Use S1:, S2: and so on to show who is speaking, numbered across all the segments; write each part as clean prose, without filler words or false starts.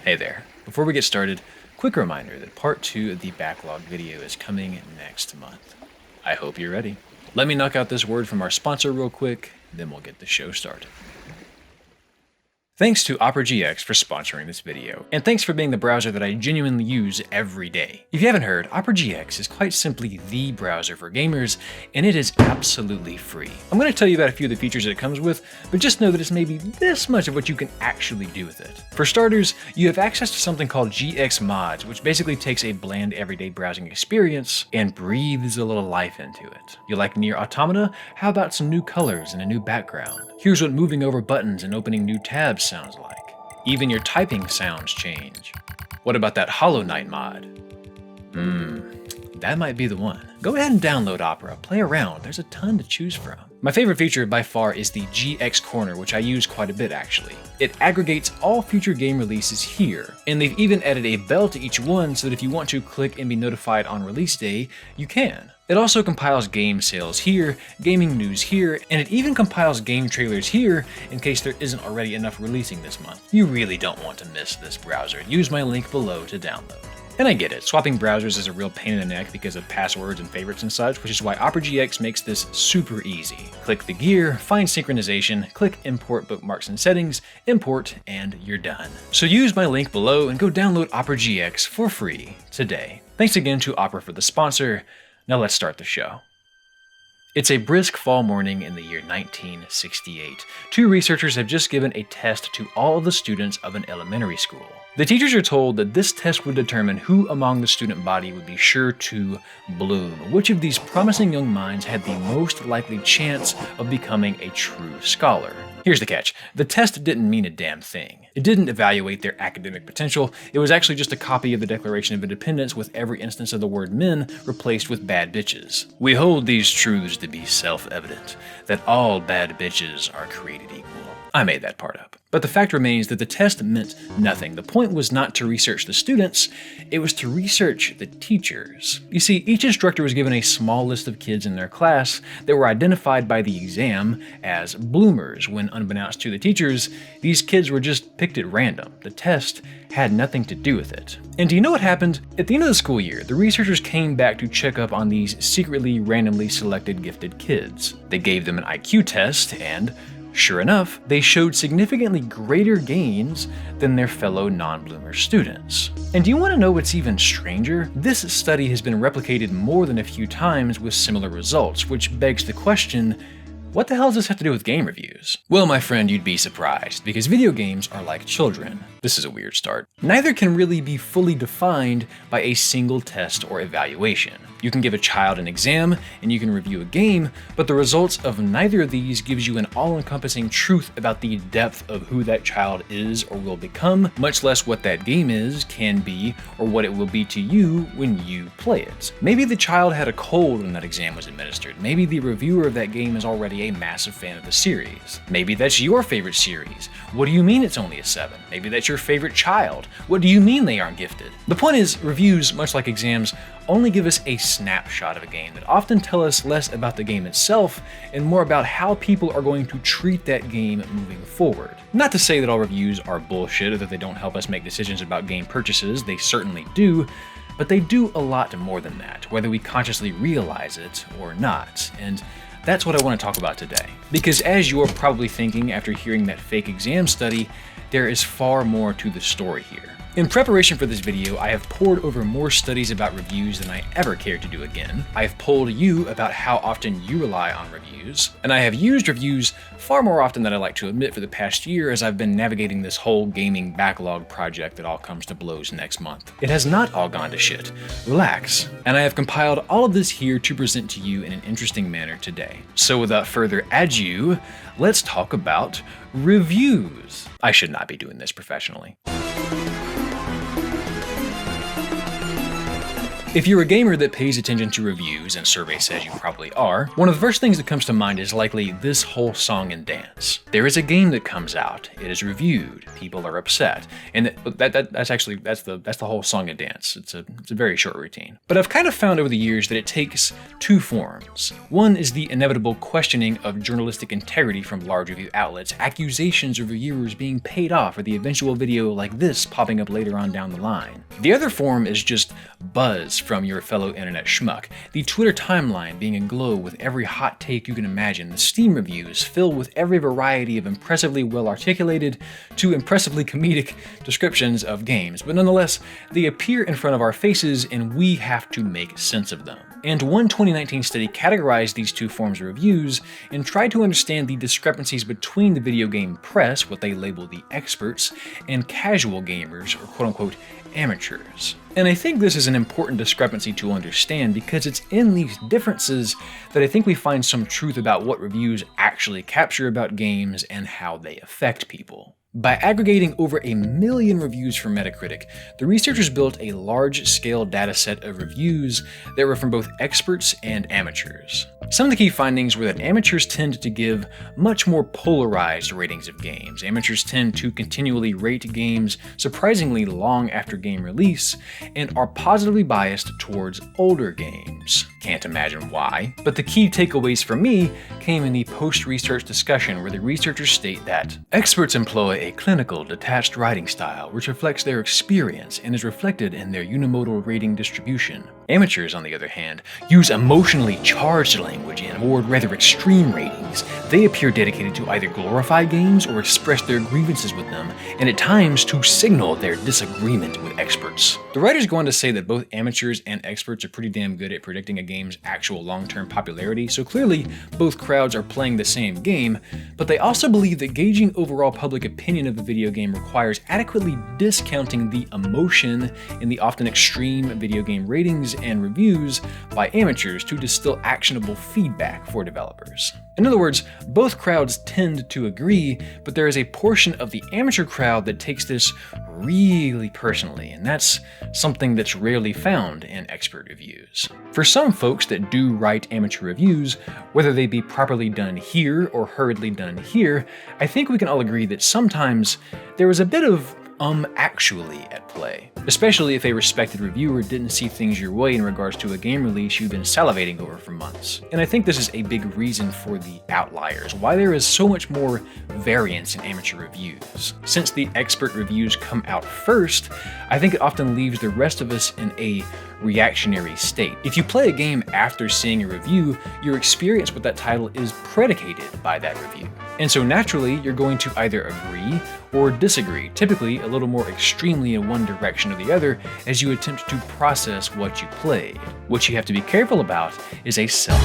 S1: Hey there. Before we get started, quick reminder that part 2 of the backlog video is coming next month. I hope you're ready. Let me knock out this word from our sponsor real quick, then we'll get the show started. Thanks to Opera GX for sponsoring this video, and thanks for being the browser that I genuinely use every day. If you haven't heard, Opera GX is quite simply the browser for gamers, and it is absolutely free. I'm going to tell you about a few of the features that it comes with, but just know that it's maybe this much of what you can actually do with it. For starters, you have access to something called GX Mods, which basically takes a bland everyday browsing experience and breathes a little life into it. You like Nier Automata? How about some new colors and a new background? Here's what moving over buttons and opening new tabs sounds like. Even your typing sounds change. What about that Hollow Knight mod? That might be the one. Go ahead and download Opera, play around, there's a ton to choose from. My favorite feature by far is the GX Corner, which I use quite a bit actually. It aggregates all future game releases here, and they've even added a bell to each one so that if you want to click and be notified on release day, you can. It also compiles game sales here, gaming news here, and it even compiles game trailers here in case there isn't already enough releasing this month. You really don't want to miss this browser. Use my link below to download. And I get it, swapping browsers is a real pain in the neck because of passwords and favorites and such, which is why Opera GX makes this super easy. Click the gear, find synchronization, click import bookmarks and settings, import, and you're done. So use my link below and go download Opera GX for free today. Thanks again to Opera for the sponsor. Now let's start the show. It's a brisk fall morning in the year 1968. Two researchers have just given a test to all of the students of an elementary school. The teachers are told that this test would determine who among the student body would be sure to bloom. Which of these promising young minds had the most likely chance of becoming a true scholar? Here's the catch. The test didn't mean a damn thing. It didn't evaluate their academic potential. It was actually just a copy of the Declaration of Independence with every instance of the word men replaced with bad bitches. We hold these truths to be self-evident, that all bad bitches are created equal. I made that part up. But the fact remains that the test meant nothing. The point was not to research the students, it was to research the teachers. You see, each instructor was given a small list of kids in their class that were identified by the exam as bloomers, when unbeknownst to the teachers, these kids were just picked at random. The test had nothing to do with it. And do you know what happened? At the end of the school year, the researchers came back to check up on these secretly randomly selected gifted kids. They gave them an IQ test and sure enough, they showed significantly greater gains than their fellow non-bloomer students. And do you want to know what's even stranger? This study has been replicated more than a few times with similar results, which begs the question, what the hell does this have to do with game reviews? Well, my friend, you'd be surprised, because video games are like children. This is a weird start. Neither can really be fully defined by a single test or evaluation. You can give a child an exam, and you can review a game, but the results of neither of these gives you an all-encompassing truth about the depth of who that child is or will become, much less what that game is, can be, or what it will be to you when you play it. Maybe the child had a cold when that exam was administered. Maybe the reviewer of that game is already a massive fan of the series. Maybe that's your favorite series. What do you mean it's only a 7? Maybe that's your favorite child. What do you mean they aren't gifted? The point is, reviews, much like exams, only give us a snapshot of a game that often tell us less about the game itself and more about how people are going to treat that game moving forward. Not to say that all reviews are bullshit or that they don't help us make decisions about game purchases, they certainly do, but they do a lot more than that, whether we consciously realize it or not. And that's what I want to talk about today. Because as you're probably thinking after hearing that fake exam study, there is far more to the story here. In preparation for this video, I have pored over more studies about reviews than I ever cared to do again. I have polled you about how often you rely on reviews, and I have used reviews far more often than I like to admit for the past year as I've been navigating this whole gaming backlog project that all comes to blows next month. It has not all gone to shit. Relax. And I have compiled all of this here to present to you in an interesting manner today. So without further ado, let's talk about reviews. I should not be doing this professionally. If you're a gamer that pays attention to reviews, and survey says you probably are, one of the first things that comes to mind is likely this whole song and dance. There is a game that comes out, it is reviewed, people are upset, and that's the whole song and dance. It's a very short routine. But I've kind of found over the years that it takes two forms. One is the inevitable questioning of journalistic integrity from large review outlets, accusations of reviewers being paid off, or the eventual video like this popping up later on down the line. The other form is just buzz from your fellow internet schmuck, the Twitter timeline being aglow with every hot take you can imagine, the Steam reviews filled with every variety of impressively well articulated to impressively comedic descriptions of games, but nonetheless, they appear in front of our faces and we have to make sense of them. And one 2019 study categorized these two forms of reviews and tried to understand the discrepancies between the video game press, what they label the experts, and casual gamers, or quote-unquote amateurs. And I think this is an important discrepancy to understand because it's in these differences that I think we find some truth about what reviews actually capture about games and how they affect people. By aggregating over 1 million reviews from Metacritic, the researchers built a large-scale dataset of reviews that were from both experts and amateurs. Some of the key findings were that amateurs tend to give much more polarized ratings of games. Amateurs tend to continually rate games surprisingly long after game release, and are positively biased towards older games. Can't imagine why, but the key takeaways for me came in the post-research discussion where the researchers state that experts employ a clinical, detached writing style which reflects their experience and is reflected in their unimodal rating distribution. Amateurs, on the other hand, use emotionally charged language and award rather extreme ratings. They appear dedicated to either glorify games or express their grievances with them, and at times to signal their disagreement with experts. The writers go on to say that both amateurs and experts are pretty damn good at predicting a game's actual long-term popularity, so clearly both crowds are playing the same game, but they also believe that gauging overall public opinion of a video game requires adequately discounting the emotion in the often extreme video game ratings and reviews by amateurs to distill actionable feedback for developers. In other words, both crowds tend to agree, but there is a portion of the amateur crowd that takes this really personally, and that's something that's rarely found in expert reviews. For some folks that do write amateur reviews, whether they be properly done here or hurriedly done here, I think we can all agree that sometimes there is a bit of actually at play, especially if a respected reviewer didn't see things your way in regards to a game release you've been salivating over for months. And I think this is a big reason for the outliers, why there is so much more variance in amateur reviews. Since the expert reviews come out first, I think it often leaves the rest of us in a reactionary state. If you play a game after seeing a review, your experience with that title is predicated by that review. And so naturally, you're going to either agree or disagree, typically a little more extremely in one direction or the other as you attempt to process what you played. What you have to be careful about is a self.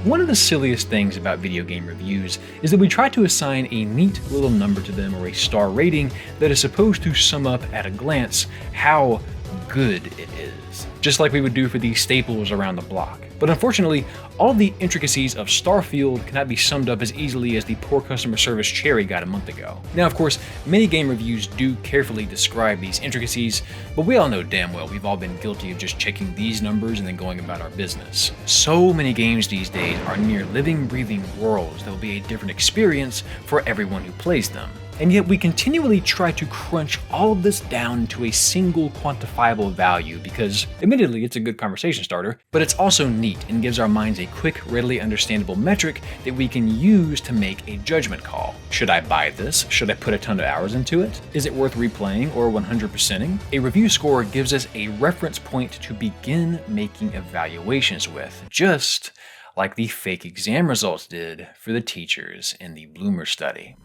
S1: One of the silliest things about video game reviews is that we try to assign a neat little number to them or a star rating that is supposed to sum up at a glance how good it is, just like we would do for these staples around the block. But unfortunately, all the intricacies of Starfield cannot be summed up as easily as the poor customer service cherry got a month ago. Now, of course, many game reviews do carefully describe these intricacies, but we all know damn well we've all been guilty of just checking these numbers and then going about our business. So many games these days are near living, breathing worlds that will be a different experience for everyone who plays them. And yet we continually try to crunch all of this down to a single quantifiable value because, admittedly, it's a good conversation starter, but it's also neat and gives our minds a quick, readily understandable metric that we can use to make a judgment call. Should I buy this? Should I put a ton of hours into it? Is it worth replaying or 100%ing? A review score gives us a reference point to begin making evaluations with, just like the fake exam results did for the teachers in the Bloomer study.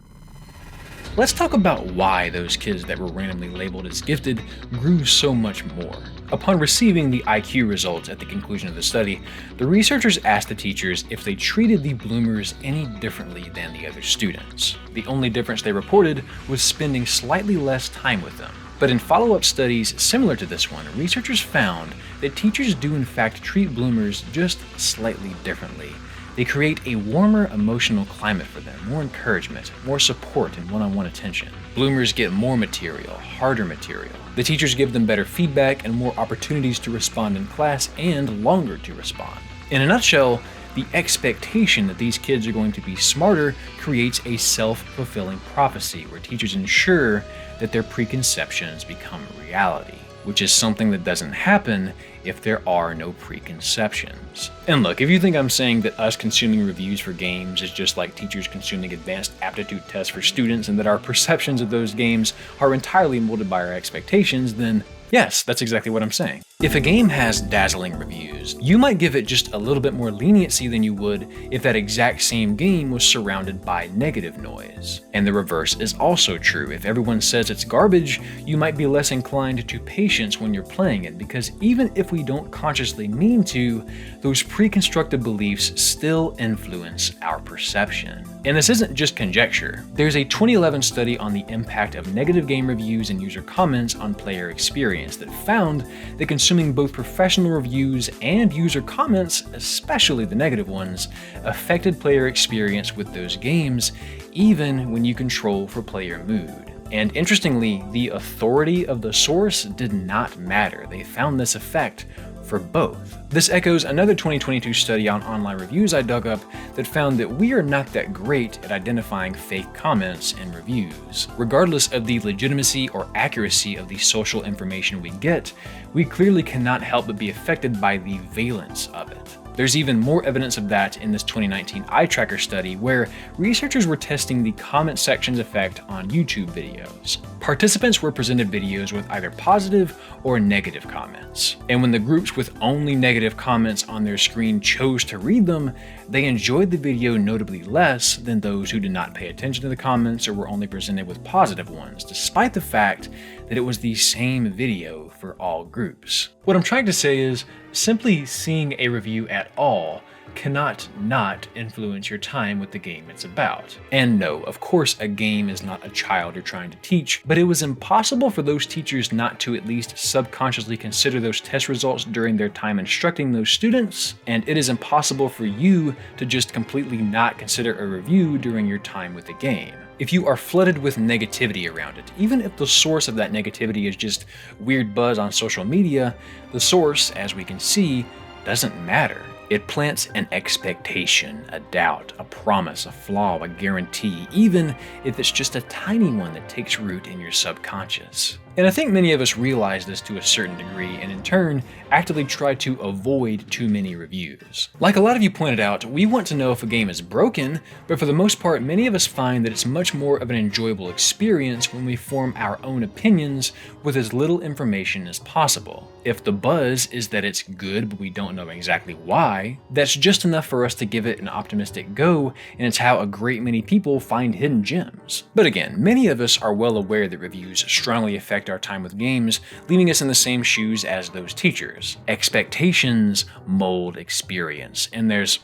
S1: Let's talk about why those kids that were randomly labeled as gifted grew so much more. Upon receiving the IQ results at the conclusion of the study, the researchers asked the teachers if they treated the bloomers any differently than the other students. The only difference they reported was spending slightly less time with them. But in follow-up studies similar to this one, researchers found that teachers do in fact treat bloomers just slightly differently. They create a warmer emotional climate for them, more encouragement, more support, and one-on-one attention. Bloomers get more material, harder material. The teachers give them better feedback and more opportunities to respond in class and longer to respond. In a nutshell, the expectation that these kids are going to be smarter creates a self-fulfilling prophecy where teachers ensure that their preconceptions become reality, which is something that doesn't happen if there are no preconceptions. And look, if you think I'm saying that us consuming reviews for games is just like teachers consuming advanced aptitude tests for students and that our perceptions of those games are entirely molded by our expectations, then yes, that's exactly what I'm saying. If a game has dazzling reviews, you might give it just a little bit more leniency than you would if that exact same game was surrounded by negative noise. And the reverse is also true. If everyone says it's garbage, you might be less inclined to patience when you're playing it, because even if we don't consciously mean to, those preconstructed beliefs still influence our perception. And this isn't just conjecture. There's a 2011 study on the impact of negative game reviews and user comments on player experience that found that consuming both professional reviews and user comments, especially the negative ones, affected player experience with those games, even when you control for player mood. And interestingly, the authority of the source did not matter. They found this effect for both. This echoes another 2022 study on online reviews I dug up that found that we are not that great at identifying fake comments and reviews. Regardless of the legitimacy or accuracy of the social information we get, we clearly cannot help but be affected by the valence of it. There's even more evidence of that in this 2019 eye tracker study where researchers were testing the comment section's effect on YouTube videos. Participants were presented videos with either positive or negative comments. And when the groups with only negative comments on their screen chose to read them, they enjoyed the video notably less than those who did not pay attention to the comments or were only presented with positive ones, despite the fact that it was the same video for all groups. What I'm trying to say is, simply seeing a review at all cannot not influence your time with the game it's about. And no, of course a game is not a child you're trying to teach, but it was impossible for those teachers not to at least subconsciously consider those test results during their time instructing those students, and it is impossible for you to just completely not consider a review during your time with the game. If you are flooded with negativity around it, even if the source of that negativity is just weird buzz on social media, the source, as we can see, doesn't matter. It plants an expectation, a doubt, a promise, a flaw, a guarantee, even if it's just a tiny one that takes root in your subconscious. And I think many of us realize this to a certain degree and in turn actively try to avoid too many reviews. Like a lot of you pointed out, we want to know if a game is broken, but for the most part many of us find that it's much more of an enjoyable experience when we form our own opinions with as little information as possible. If the buzz is that it's good but we don't know exactly why, that's just enough for us to give it an optimistic go, and it's how a great many people find hidden gems. But again, many of us are well aware that reviews strongly affect our time with games, leaving us in the same shoes as those teachers. Expectations mold experience, and there's...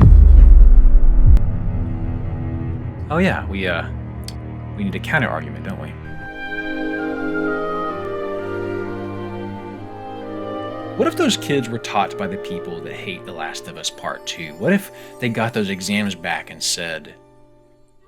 S1: Oh yeah, we need a counter-argument, don't we? What if those kids were taught by the people that hate The Last of Us Part 2? What if they got those exams back and said,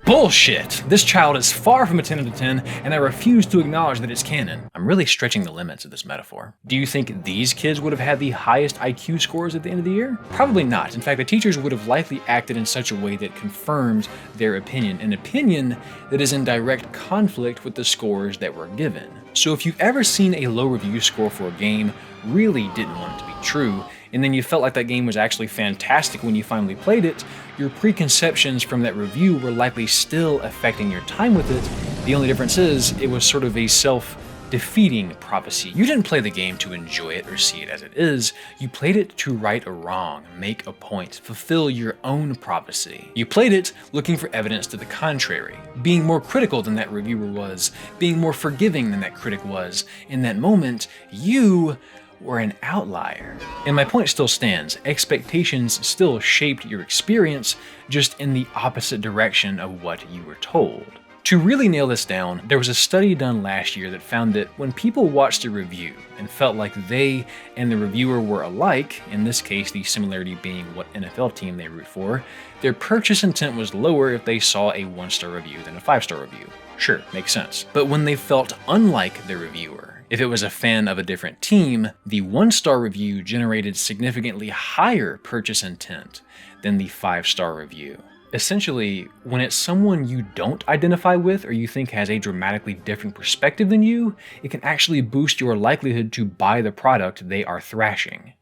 S1: "Bullshit! This child is far from a 10 out of 10, and I refuse to acknowledge that it's canon." I'm really stretching the limits of this metaphor. Do you think these kids would have had the highest IQ scores at the end of the year? Probably not. In fact, the teachers would have likely acted in such a way that confirms their opinion, an opinion that is in direct conflict with the scores that were given. So if you've ever seen a low review score for a game, really didn't want it to be true, and then you felt like that game was actually fantastic when you finally played it, your preconceptions from that review were likely still affecting your time with it. The only difference is, it was sort of a self-defeating prophecy. You didn't play the game to enjoy it or see it as it is, you played it to right a wrong, make a point, fulfill your own prophecy. You played it looking for evidence to the contrary, being more critical than that reviewer was, being more forgiving than that critic was. In that moment, you were an outlier. And my point still stands. Expectations still shaped your experience, just in the opposite direction of what you were told. To really nail this down, there was a study done last year that found that when people watched a review and felt like they and the reviewer were alike, in this case the similarity being what NFL team they root for, their purchase intent was lower if they saw a 1-star review than a 5-star review. Sure, makes sense. But when they felt unlike the reviewer, if it was a fan of a different team, the 1-star review generated significantly higher purchase intent than the 5-star review. Essentially, when it's someone you don't identify with or you think has a dramatically different perspective than you, it can actually boost your likelihood to buy the product they are thrashing.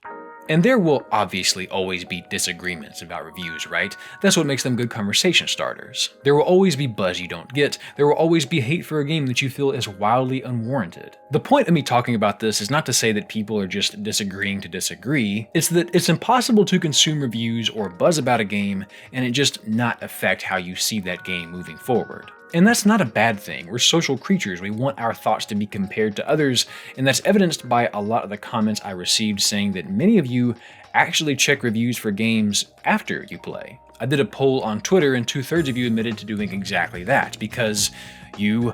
S1: And there will obviously always be disagreements about reviews, right? That's what makes them good conversation starters. There will always be buzz you don't get. There will always be hate for a game that you feel is wildly unwarranted. The point of me talking about this is not to say that people are just disagreeing to disagree. It's that it's impossible to consume reviews or buzz about a game and it just not affect how you see that game moving forward. And that's not a bad thing. We're social creatures. We want our thoughts to be compared to others, and that's evidenced by a lot of the comments I received saying that many of you actually check reviews for games after you play. I did a poll on Twitter and 2/3 of you admitted to doing exactly that because you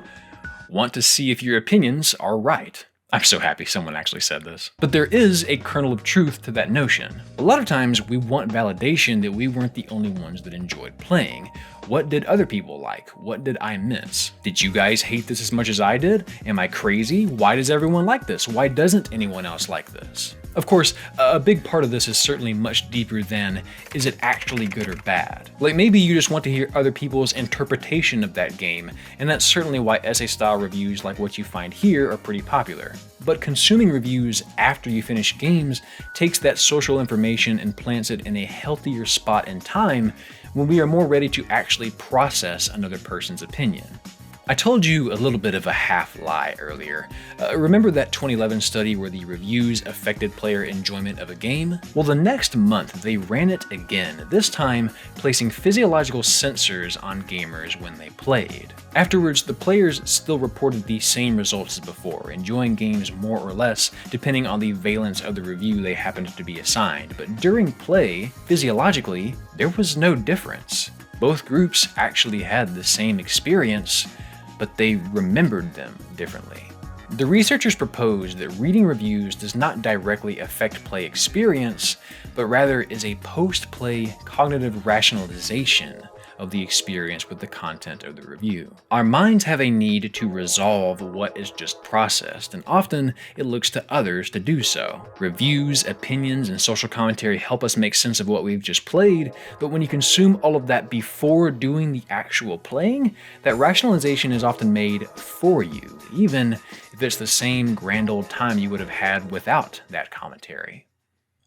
S1: want to see if your opinions are right. I'm so happy someone actually said this. But there is a kernel of truth to that notion. A lot of times we want validation that we weren't the only ones that enjoyed playing. What did other people like? What did I miss? Did you guys hate this as much as I did? Am I crazy? Why does everyone like this? Why doesn't anyone else like this? Of course, a big part of this is certainly much deeper than, is it actually good or bad? Like maybe you just want to hear other people's interpretation of that game, and that's certainly why essay-style reviews like what you find here are pretty popular. But consuming reviews after you finish games takes that social information and plants it in a healthier spot in time when we are more ready to actually process another person's opinion. I told you a little bit of a half-lie earlier. Remember that 2011 study where the reviews affected player enjoyment of a game? Well, the next month they ran it again, this time placing physiological sensors on gamers when they played. Afterwards, the players still reported the same results as before, enjoying games more or less depending on the valence of the review they happened to be assigned. But during play, physiologically, there was no difference. Both groups actually had the same experience, but they remembered them differently. The researchers proposed that reading reviews does not directly affect play experience, but rather is a post-play cognitive rationalization of the experience with the content of the review. Our minds have a need to resolve what is just processed, and often it looks to others to do so. Reviews, opinions, and social commentary help us make sense of what we've just played, but when you consume all of that before doing the actual playing, that rationalization is often made for you, even if it's the same grand old time you would have had without that commentary.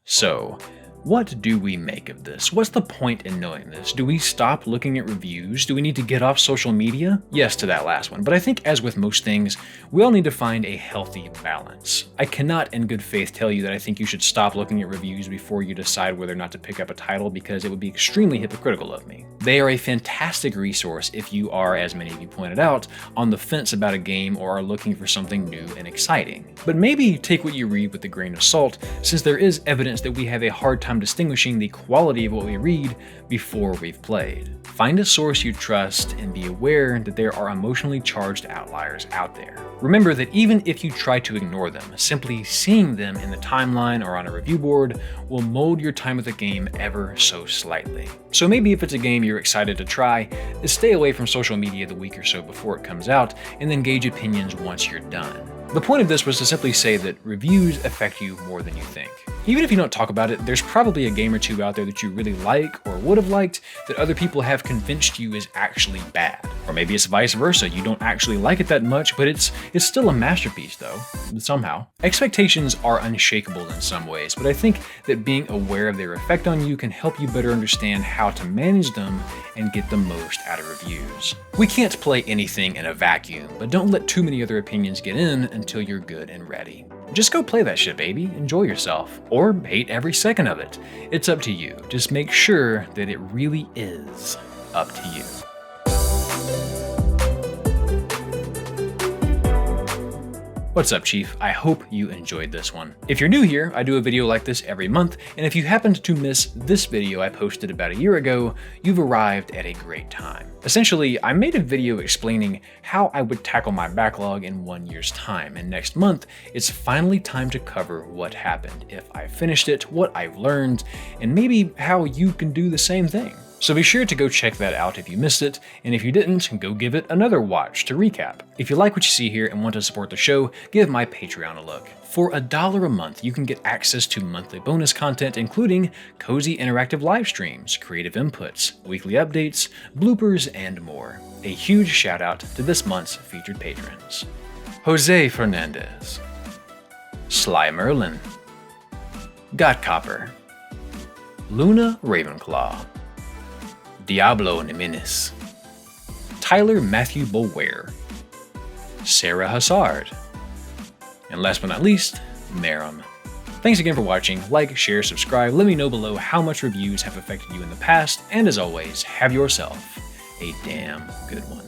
S1: So, what do we make of this? What's the point in knowing this? Do we stop looking at reviews? Do we need to get off social media? Yes to that last one, but I think as with most things, we all need to find a healthy balance. I cannot in good faith tell you that I think you should stop looking at reviews before you decide whether or not to pick up a title because it would be extremely hypocritical of me. They are a fantastic resource if you are, as many of you pointed out, on the fence about a game or are looking for something new and exciting. But maybe take what you read with a grain of salt, since there is evidence that we have a hard time distinguishing the quality of what we read before we've played. Find a source you trust and be aware that there are emotionally charged outliers out there. Remember that even if you try to ignore them, simply seeing them in the timeline or on a review board will mold your time with the game ever so slightly. So maybe if it's a game you're excited to try, stay away from social media the week or so before it comes out and then gauge opinions once you're done. The point of this was to simply say that reviews affect you more than you think. Even if you don't talk about it, there's probably a game or two out there that you really like or would have liked that other people have convinced you is actually bad. Or maybe it's vice versa, you don't actually like it that much, but it's still a masterpiece though, somehow. Expectations are unshakable in some ways, but I think that being aware of their effect on you can help you better understand how to manage them and get the most out of reviews. We can't play anything in a vacuum, but don't let too many other opinions get in until you're good and ready. Just go play that shit, baby. Enjoy yourself. Or hate every second of it. It's up to you. Just make sure that it really is up to you. What's up, Chief? I hope you enjoyed this one. If you're new here, I do a video like this every month, and if you happened to miss this video I posted about a year ago, you've arrived at a great time. Essentially, I made a video explaining how I would tackle my backlog in 1 year's time, and next month, it's finally time to cover what happened, if I finished it, what I've learned, and maybe how you can do the same thing. So be sure to go check that out if you missed it, and if you didn't, go give it another watch to recap. If you like what you see here and want to support the show, give my Patreon a look. For $1 a month, you can get access to monthly bonus content including cozy interactive live streams, creative inputs, weekly updates, bloopers, and more. A huge shout out to this month's featured patrons: Jose Fernandez, Sly Merlin, Gotcopper, Luna Ravenclaw, Diablo Neminis, Tyler Matthew Bulware, Sarah Hassard, and last but not least, Marum. Thanks again for watching. Like, share, subscribe, let me know below how much reviews have affected you in the past, and as always, have yourself a damn good one.